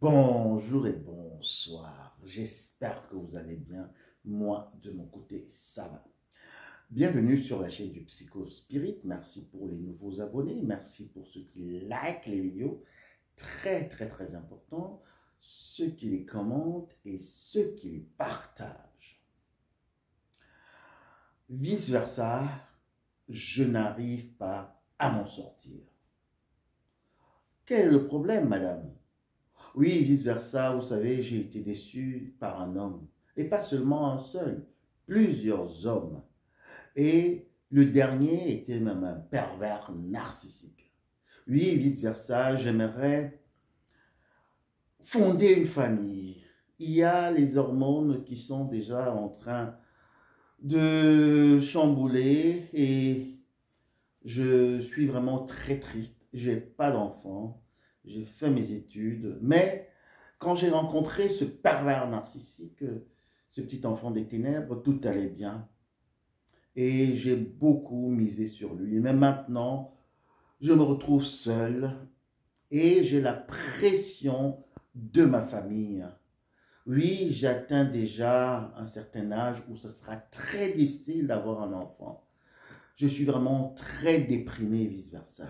Bonjour et bonsoir. J'espère que vous allez bien. Moi, de mon côté, ça va. Bienvenue sur la chaîne du Psycho Spirit. Merci pour les nouveaux abonnés. Merci pour ceux qui likent les vidéos. Très important. Ceux qui les commentent et ceux qui les partagent. Vice versa, je n'arrive pas à m'en sortir. Quel est le problème, madame? Oui, vice-versa, vous savez, j'ai été déçu par un homme. Et pas seulement un seul, plusieurs hommes. Et le dernier était même un pervers narcissique. Oui, vice-versa, j'aimerais fonder une famille. Il y a les hormones qui sont déjà en train de chambouler et je suis vraiment très triste. J'ai pas d'enfant. J'ai fait mes études, mais quand j'ai rencontré ce pervers narcissique, ce petit enfant des ténèbres, tout allait bien. Et j'ai beaucoup misé sur lui. Mais maintenant, je me retrouve seul et j'ai la pression de ma famille. Oui, j'atteins déjà un certain âge où ce sera très difficile d'avoir un enfant. Je suis vraiment très déprimé et vice-versa.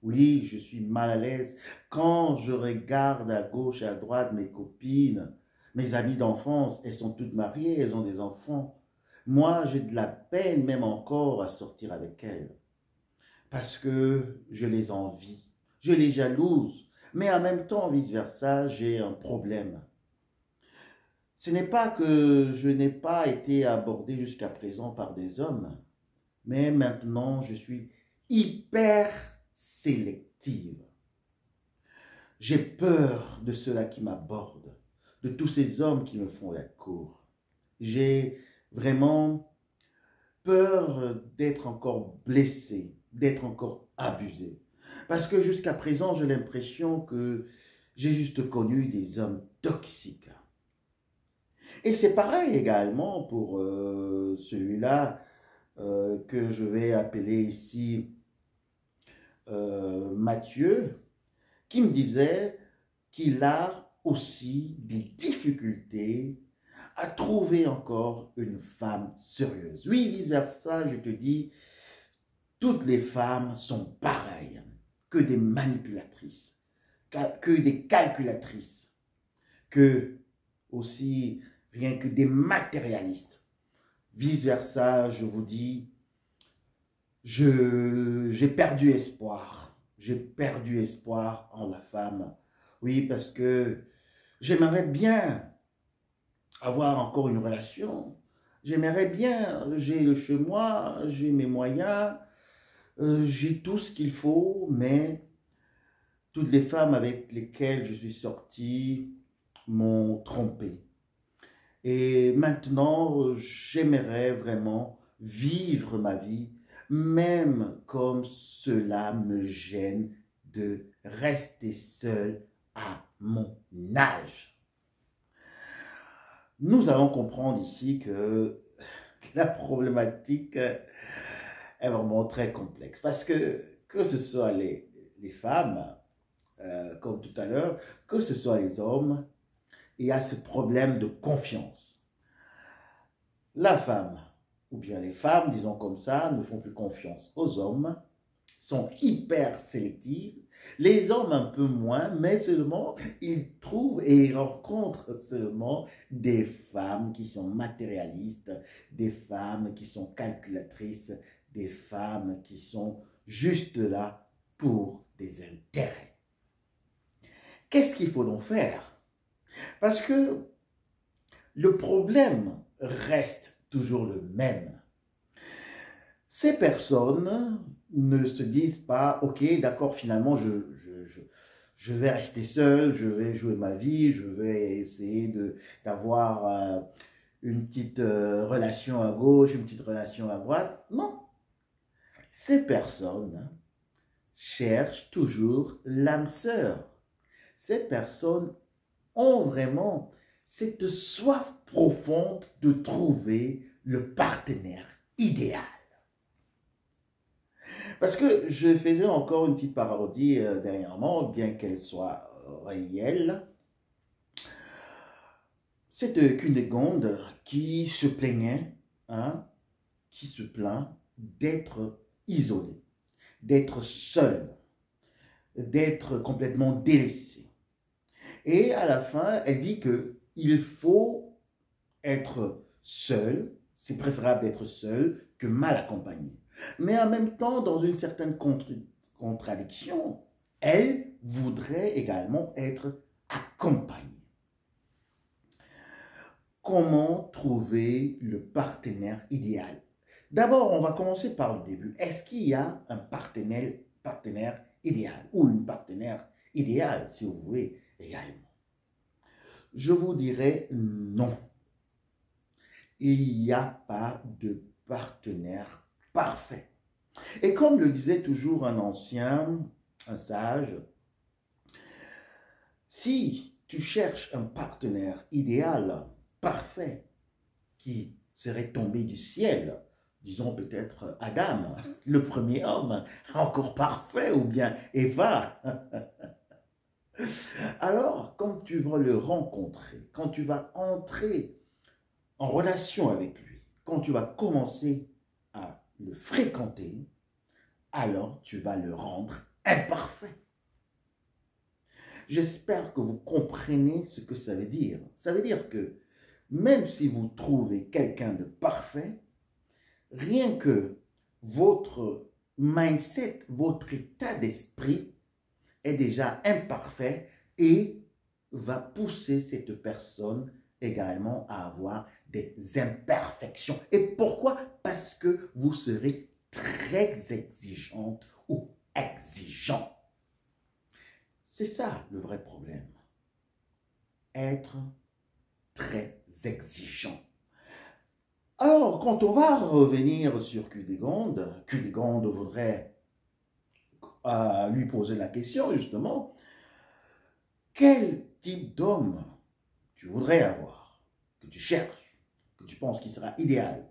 Oui, je suis mal à l'aise. Quand je regarde à gauche et à droite mes copines, mes amies d'enfance, elles sont toutes mariées, elles ont des enfants. Moi, j'ai de la peine même encore à sortir avec elles. Parce que je les envie, je les jalouse. Mais en même temps, vice-versa, j'ai un problème. Ce n'est pas que je n'ai pas été abordé jusqu'à présent par des hommes, mais maintenant, je suis hyper sélective. J'ai peur de ceux-là qui m'abordent, de tous ces hommes qui me font la cour. J'ai vraiment peur d'être encore blessé, d'être encore abusé. Parce que jusqu'à présent, j'ai l'impression que j'ai juste connu des hommes toxiques. Et c'est pareil également pour celui-là que je vais appeler ici Mathieu, qui me disait qu'il a aussi des difficultés à trouver encore une femme sérieuse. Oui, vice-versa, je te dis, toutes les femmes sont pareilles, que des manipulatrices, que des calculatrices, que aussi rien que des matérialistes. Vice-versa, je vous dis, j'ai perdu espoir. J'ai perdu espoir en la femme. Oui, parce que j'aimerais bien avoir encore une relation. J'aimerais bien, j'ai chez moi, j'ai mes moyens, j'ai tout ce qu'il faut, mais toutes les femmes avec lesquelles je suis sorti m'ont trompé. Et maintenant, j'aimerais vraiment vivre ma vie, même comme cela me gêne de rester seul à mon âge. Nous allons comprendre ici que la problématique est vraiment très complexe parce que ce soit les femmes, comme tout à l'heure, que ce soit les hommes, il y a ce problème de confiance. La femme, ou bien les femmes, disons comme ça, ne font plus confiance aux hommes, sont hyper sélectives. Les hommes un peu moins, mais seulement ils trouvent et ils rencontrent seulement des femmes qui sont matérialistes, des femmes qui sont calculatrices, des femmes qui sont juste là pour des intérêts. Qu'est-ce qu'il faut donc faire? Parce que le problème reste toujours le même. Ces personnes ne se disent pas, ok, d'accord, finalement, je vais rester seul, je vais jouer ma vie, je vais essayer d'avoir une petite relation à gauche, une petite relation à droite. Non. Ces personnes cherchent toujours l'âme sœur. Ces personnes ont vraiment cette soif profonde de trouver le partenaire idéal. Parce que je faisais encore une petite parodie dernièrement, bien qu'elle soit réelle. Cette Cunégonde qui se plaignait, hein, qui se plaint d'être isolée, d'être seule, d'être complètement délaissée. Et à la fin, elle dit qu'il faut être seul, c'est préférable d'être seul que mal accompagné. Mais en même temps, dans une certaine contradiction, elle voudrait également être accompagnée. Comment trouver le partenaire idéal? D'abord, on va commencer par le début. Est-ce qu'il y a un partenaire idéal ou une partenaire idéale, si vous voulez, également? Je vous dirais non. Il n'y a pas de partenaire parfait. Et comme le disait toujours un ancien, un sage, si tu cherches un partenaire idéal, parfait, qui serait tombé du ciel, disons peut-être Adam, le premier homme, encore parfait, ou bien Eva. Alors, quand tu vas le rencontrer, quand tu vas entrer en relation avec lui, quand tu vas commencer à le fréquenter, alors tu vas le rendre imparfait. J'espère que vous comprenez ce que ça veut dire. Ça veut dire que même si vous trouvez quelqu'un de parfait, rien que votre mindset, votre état d'esprit est déjà imparfait et va pousser cette personne également à avoir des imperfections. Et pourquoi? Parce que vous serez très exigeante ou exigeant. C'est ça le vrai problème. Être très exigeant. Alors, quand on va revenir sur Cunégonde voudrait lui poser la question, justement, quel type d'homme tu voudrais avoir, que tu cherches, que tu penses qu'il sera idéal?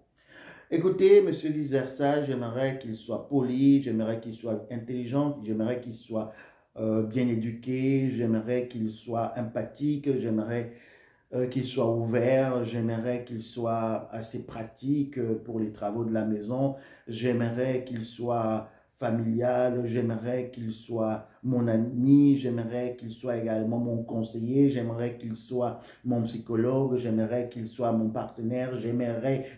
Écoutez, monsieur vice-versa, j'aimerais qu'il soit poli, j'aimerais qu'il soit intelligent, j'aimerais qu'il soit bien éduqué, j'aimerais qu'il soit empathique, j'aimerais qu'il soit ouvert, j'aimerais qu'il soit assez pratique pour les travaux de la maison, j'aimerais qu'il soit familial, j'aimerais qu'il soit mon ami, j'aimerais qu'il soit également mon conseiller, j'aimerais qu'il soit mon psychologue, j'aimerais qu'il soit mon partenaire, j'aimerais.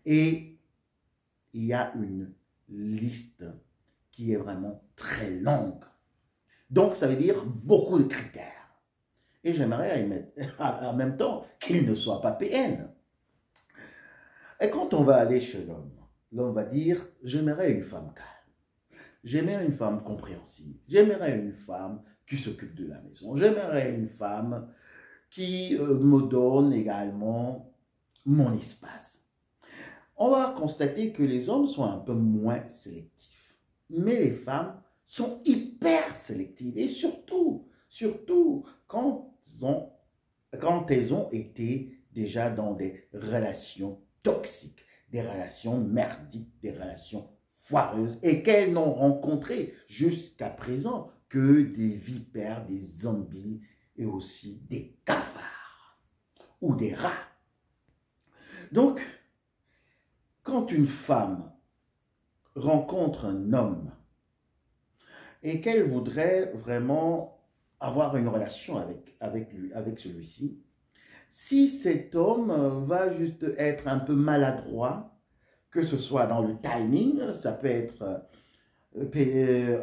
Et il y a une liste qui est vraiment très longue. Donc, ça veut dire beaucoup de critères. Et j'aimerais en même temps qu'il ne soit pas PN. Et quand on va aller chez l'homme, l'homme va dire, j'aimerais une femme calme, j'aimerais une femme compréhensive, j'aimerais une femme qui s'occupe de la maison, j'aimerais une femme qui me donne également mon espace. On va constater que les hommes sont un peu moins sélectifs, mais les femmes sont hyper sélectives et surtout quand elles ont été déjà dans des relations toxiques, des relations merdiques, des relations foireuses et qu'elles n'ont rencontré jusqu'à présent que des vipères, des zombies et aussi des cafards ou des rats. Donc, quand une femme rencontre un homme et qu'elle voudrait vraiment avoir une relation avec celui-ci, si cet homme va juste être un peu maladroit, que ce soit dans le timing, ça peut être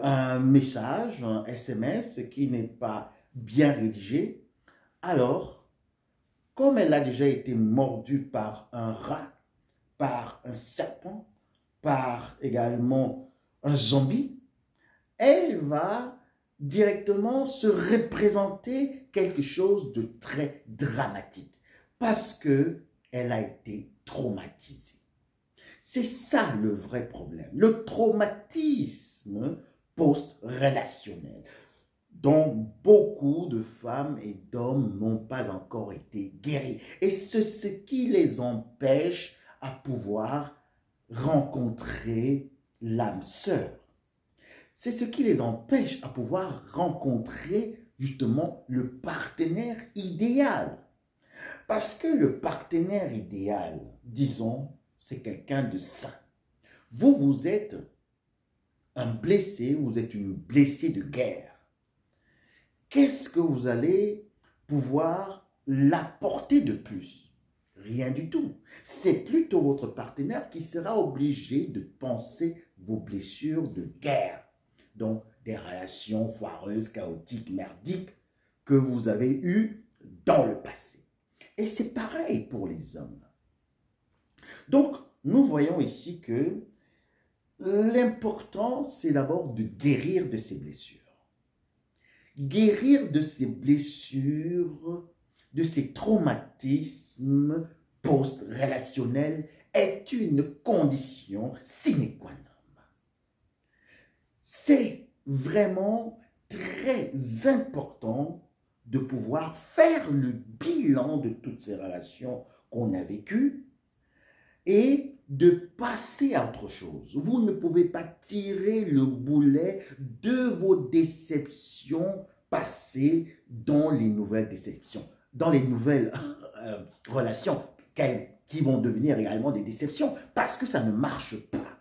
un message, un SMS qui n'est pas bien rédigé, alors, comme elle a déjà été mordue par un rat, par un serpent, par également un zombie, elle va directement se représenter quelque chose de très dramatique parce qu'elle a été traumatisée. C'est ça le vrai problème, le traumatisme post-relationnel dont beaucoup de femmes et d'hommes n'ont pas encore été guéris. Et c'est ce qui les empêche à pouvoir rencontrer l'âme sœur. c'est ce qui les empêche à pouvoir rencontrer justement le partenaire idéal. Parce que le partenaire idéal, disons, c'est quelqu'un de sain. Vous, vous êtes un blessé, vous êtes une blessée de guerre. Qu'est-ce que vous allez pouvoir l'apporter de plus? Rien du tout. C'est plutôt votre partenaire qui sera obligé de penser vos blessures de guerre. Donc, des relations foireuses, chaotiques, merdiques que vous avez eues dans le passé. Et c'est pareil pour les hommes. Donc, nous voyons ici que l'important, c'est d'abord de guérir de ces blessures. Guérir de ces blessures, de ces traumatismes post-relationnels est une condition sine qua non. C'est vraiment très important de pouvoir faire le bilan de toutes ces relations qu'on a vécues et de passer à autre chose. Vous ne pouvez pas tirer le boulet de vos déceptions passées dans les nouvelles déceptions, dans les nouvelles relations qui vont devenir également des déceptions parce que ça ne marche pas.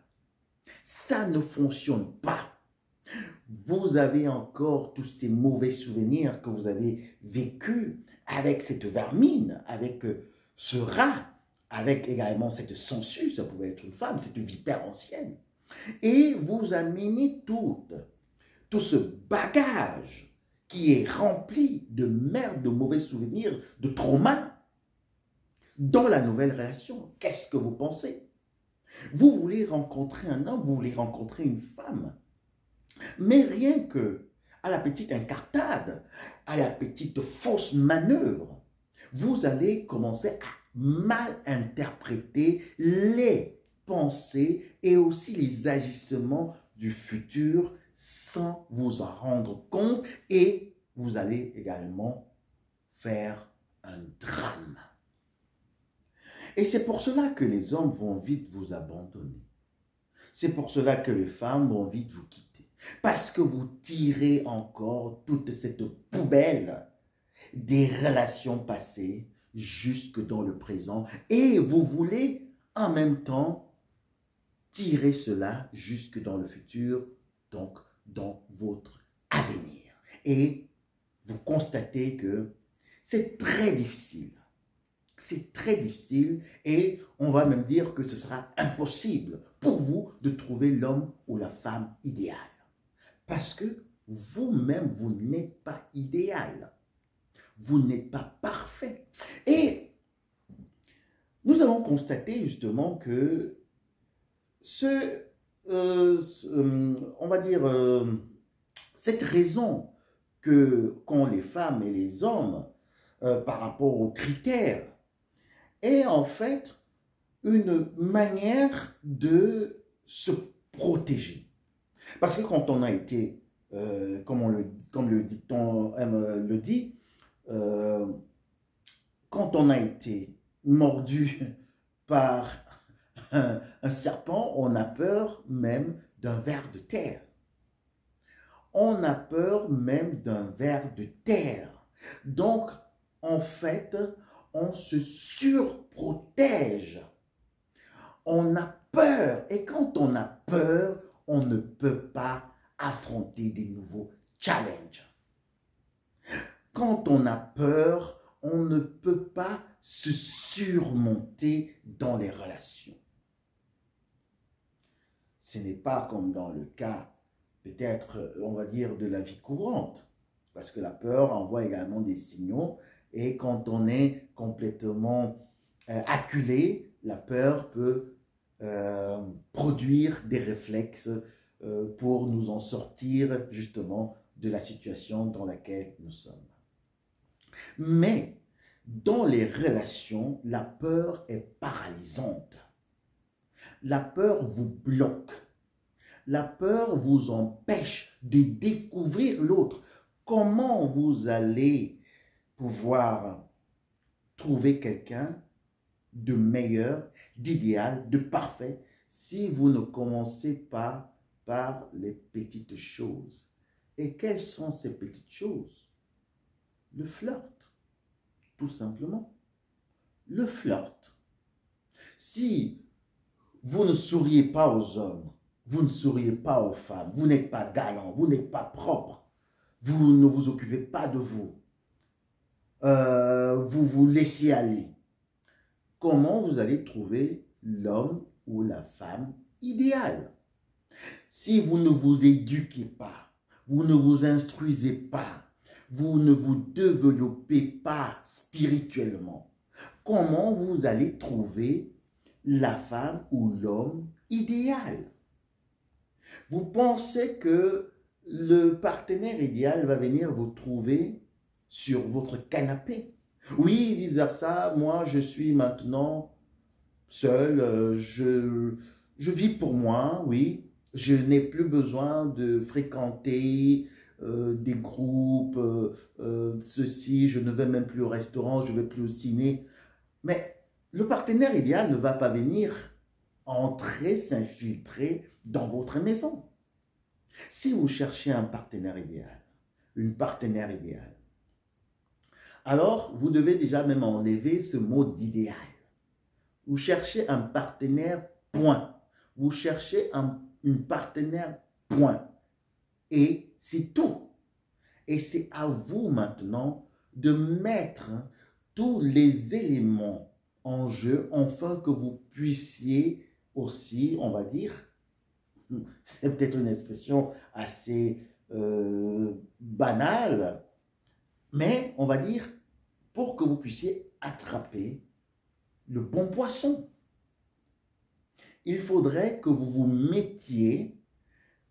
Ça ne fonctionne pas. Vous avez encore tous ces mauvais souvenirs que vous avez vécus avec cette vermine, avec ce rat, avec également cette sangsue, ça pouvait être une femme, cette vipère ancienne. Et vous amenez tout ce bagage qui est rempli de merde, de mauvais souvenirs, de traumas dans la nouvelle relation. Qu'est-ce que vous pensez? Vous voulez rencontrer un homme, vous voulez rencontrer une femme. Mais rien que à la petite incartade, à la petite fausse manœuvre, vous allez commencer à mal interpréter les pensées et aussi les agissements du futur sans vous en rendre compte et vous allez également faire un drame. Et c'est pour cela que les hommes vont vite vous abandonner. C'est pour cela que les femmes vont vite vous quitter. Parce que vous tirez encore toute cette poubelle des relations passées jusque dans le présent et vous voulez en même temps tirer cela jusque dans le futur, donc dans votre avenir. Et vous constatez que c'est très difficile. C'est très difficile et on va même dire que ce sera impossible pour vous de trouver l'homme ou la femme idéale. Parce que vous-même, vous n'êtes pas idéal. Vous n'êtes pas parfait. Et nous avons constaté justement que on va dire, cette raison qu'ont les femmes et les hommes par rapport aux critères est en fait une manière de se protéger. Parce que quand on a été, comme le dicton le dit, quand on a été mordu par un serpent, on a peur même d'un ver de terre. On a peur même d'un ver de terre. Donc, en fait, on se surprotège. On a peur. Et quand on a peur, on ne peut pas affronter des nouveaux challenges. Quand on a peur, on ne peut pas se surmonter dans les relations. Ce n'est pas comme dans le cas, peut-être, on va dire, de la vie courante. Parce que la peur envoie également des signaux. Et quand on est complètement acculé, la peur peut produire des réflexes pour nous en sortir justement de la situation dans laquelle nous sommes. Mais dans les relations, la peur est paralysante. La peur vous bloque. La peur vous empêche de découvrir l'autre. Comment vous allez pouvoir trouver quelqu'un de meilleur, d'idéal, de parfait, si vous ne commencez pas par les petites choses. Et quelles sont ces petites choses? Le flirt, tout simplement. Le flirt. Si vous ne souriez pas aux hommes, vous ne souriez pas aux femmes, vous n'êtes pas galant, vous n'êtes pas propre, vous ne vous occupez pas de vous, vous vous laissez aller, comment vous allez trouver l'homme ou la femme idéale? Si vous ne vous éduquez pas, vous ne vous instruisez pas, vous ne vous développez pas spirituellement, comment vous allez trouver la femme ou l'homme idéal? Vous pensez que le partenaire idéal va venir vous trouver sur votre canapé? Oui, vice-versa, moi je suis maintenant seul, je vis pour moi, oui. Je n'ai plus besoin de fréquenter des groupes, ceci, je ne vais même plus au restaurant, je ne vais plus au ciné. Mais le partenaire idéal ne va pas venir entrer, s'infiltrer dans votre maison. Si vous cherchez un partenaire idéal, une partenaire idéale, alors vous devez déjà même enlever ce mot d'idéal. Vous cherchez un partenaire, point. Vous cherchez une partenaire, point. Et c'est tout. Et c'est à vous maintenant de mettre tous les éléments en jeu afin que vous puissiez aussi, on va dire, c'est peut-être une expression assez banale, mais on va dire pour que vous puissiez attraper le bon poisson. Il faudrait que vous vous mettiez,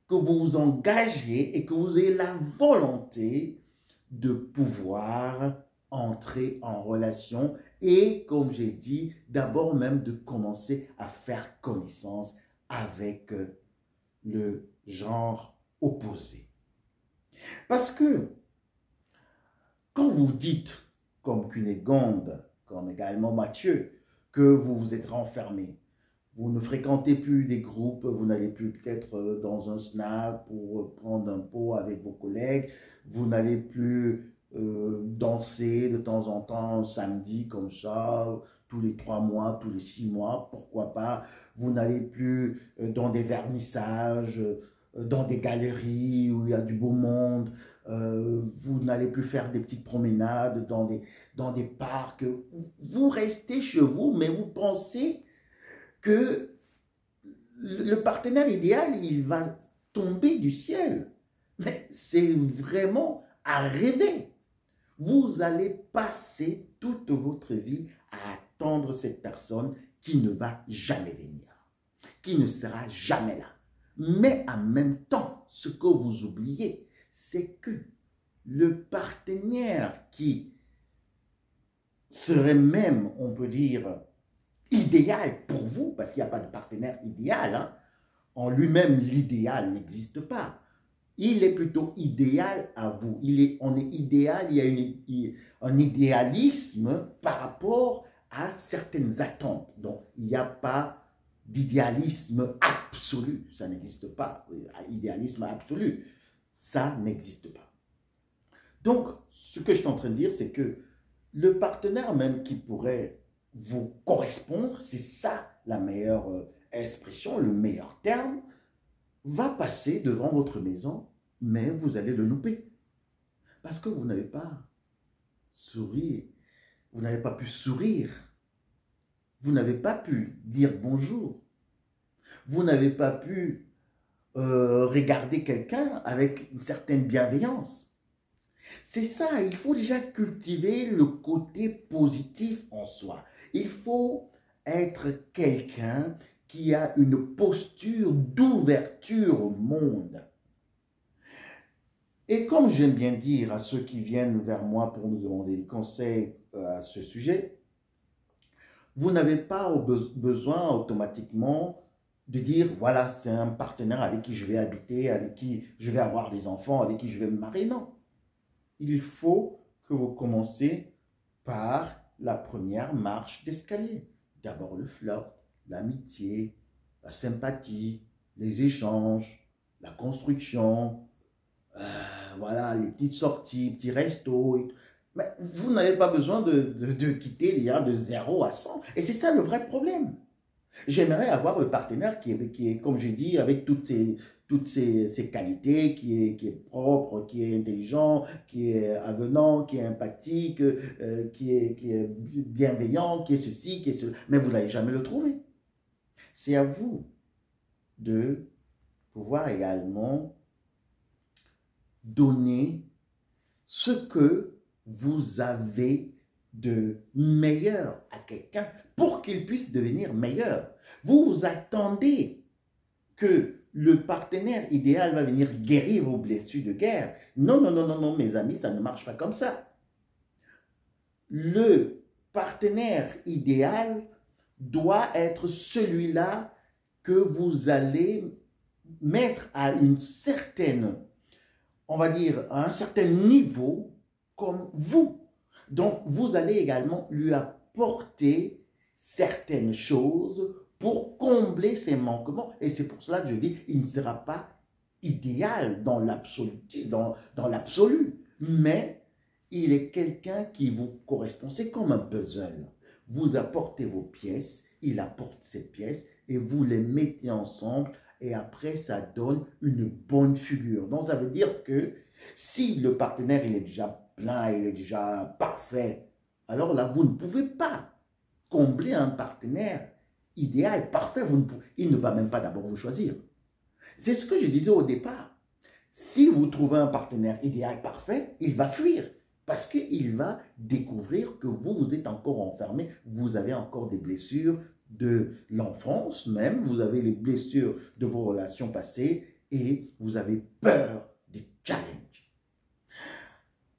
que vous vous engagiez et que vous ayez la volonté de pouvoir entrer en relation et, comme j'ai dit, d'abord même de commencer à faire connaissance avec le genre opposé. Parce que quand vous dites, comme Cunégonde, comme également Mathieu, que vous vous êtes renfermé, vous ne fréquentez plus des groupes, vous n'allez plus peut-être dans un snack pour prendre un pot avec vos collègues, vous n'allez plus danser de temps en temps un samedi comme ça, tous les 3 mois, tous les 6 mois, pourquoi pas, vous n'allez plus dans des vernissages, dans des galeries où il y a du beau monde, vous n'allez plus faire des petites promenades dans des parcs, vous restez chez vous, mais vous pensez que le partenaire idéal, il va tomber du ciel. Mais c'est vraiment à rêver. Vous allez passer toute votre vie à attendre cette personne qui ne va jamais venir, qui ne sera jamais là. Mais en même temps, ce que vous oubliez, c'est que le partenaire qui serait même, on peut dire, idéal pour vous, parce qu'il n'y a pas de partenaire idéal, hein. En lui-même, l'idéal n'existe pas. Il est plutôt idéal à vous. On est idéal, il y a un idéalisme par rapport à certaines attentes. Donc, il n'y a pas d'idéalisme absolu. Ça n'existe pas. Idéalisme absolu, ça n'existe pas. Donc, ce que je suis en train de dire, c'est que le partenaire même qui pourrait vous correspondre, c'est ça la meilleure expression, le meilleur terme, va passer devant votre maison, mais vous allez le louper. Parce que vous n'avez pas souri, vous n'avez pas pu sourire, vous n'avez pas pu dire bonjour, vous n'avez pas pu regarder quelqu'un avec une certaine bienveillance. C'est ça, il faut déjà cultiver le côté positif en soi. Il faut être quelqu'un qui a une posture d'ouverture au monde. Et comme j'aime bien dire à ceux qui viennent vers moi pour nous demander des conseils à ce sujet, vous n'avez pas besoin automatiquement de dire, voilà, c'est un partenaire avec qui je vais habiter, avec qui je vais avoir des enfants, avec qui je vais me marier. Non. Il faut que vous commenciez par la première marche d'escalier. D'abord le flirt, l'amitié, la sympathie, les échanges. la construction, voilà, les petites sorties, petits restos. Et tout. Mais vous n'avez pas besoin de quitter l'IA de 0 à 100. Et c'est ça le vrai problème. J'aimerais avoir le partenaire qui est, comme j'ai dit, avec toutes ses qualités, qui est propre, qui est intelligent, qui est avenant, qui est empathique, qui est bienveillant, qui est ceci, qui est cela. Mais vous n'allez jamais le trouver. C'est à vous de pouvoir également donner ce que vous avez de meilleur à quelqu'un pour qu'il puisse devenir meilleur. Vous attendez que le partenaire idéal va venir guérir vos blessures de guerre. Non, non, non, non, non, mes amis, ça ne marche pas comme ça. Le partenaire idéal doit être celui-là que vous allez mettre à une certaine, on va dire, à un certain niveau comme vous. Donc, vous allez également lui apporter certaines choses pour combler ses manquements. Et c'est pour cela que je dis, il ne sera pas idéal dans l'absolu, mais il est quelqu'un qui vous correspond. C'est comme un puzzle. Vous apportez vos pièces, il apporte ses pièces et vous les mettez ensemble et après, ça donne une bonne figure. Donc, ça veut dire que si le partenaire il est déjà plein, il est déjà parfait, alors là, vous ne pouvez pas combler un partenaire idéal, parfait. Il ne va même pas d'abord vous choisir. C'est ce que je disais au départ. Si vous trouvez un partenaire idéal, parfait, il va fuir. Parce qu'il va découvrir que vous êtes encore enfermé, vous avez encore des blessures de l'enfance même, vous avez les blessures de vos relations passées et vous avez peur des challenges.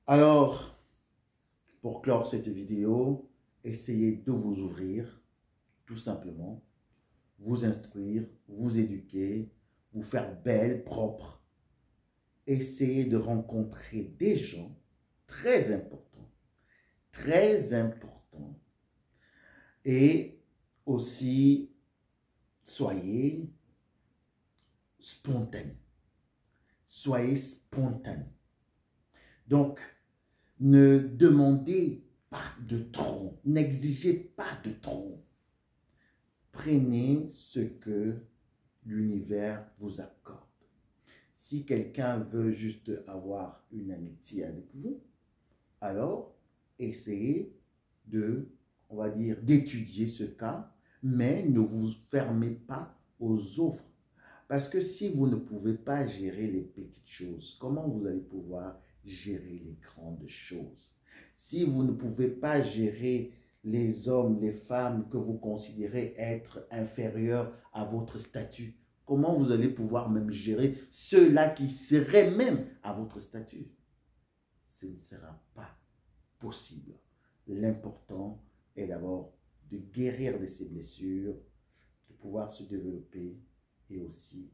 Alors, pour clore cette vidéo, essayez de vous ouvrir, tout simplement, vous instruire, vous éduquer, vous faire belle, propre. Essayez de rencontrer des gens très importants. Et aussi, soyez spontané. Soyez spontané. Donc, ne demandez pas de trop. N'exigez pas de trop. Prenez ce que l'univers vous accorde. Si quelqu'un veut juste avoir une amitié avec vous, alors essayez on va dire, d'étudier ce cas, mais ne vous fermez pas aux offres. Parce que si vous ne pouvez pas gérer les petites choses, comment vous allez pouvoir gérer les grandes choses? Si vous ne pouvez pas gérer les hommes, les femmes que vous considérez être inférieurs à votre statut, comment vous allez pouvoir même gérer ceux-là qui seraient même à votre statut? Ce ne sera pas possible. L'important est d'abord de guérir de ses blessures, de pouvoir se développer et aussi,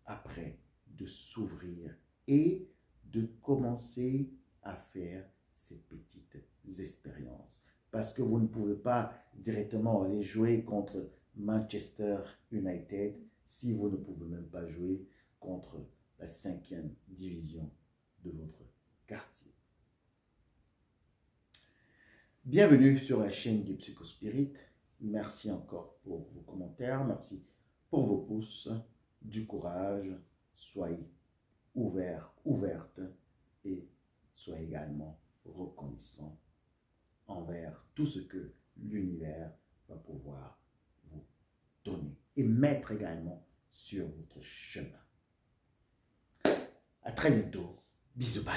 après, de s'ouvrir et de commencer à faire ces petites expériences. Parce que vous ne pouvez pas directement aller jouer contre Manchester United si vous ne pouvez même pas jouer contre la 5e division de votre quartier. Bienvenue sur la chaîne du Psychospirit. Merci encore pour vos commentaires. Merci pour vos pouces. Du courage. Soyez ouverts, ouvertes et soyez également reconnaissants envers tout ce que l'univers va pouvoir vous donner et mettre également sur votre chemin. À très bientôt. Bisous. Bye.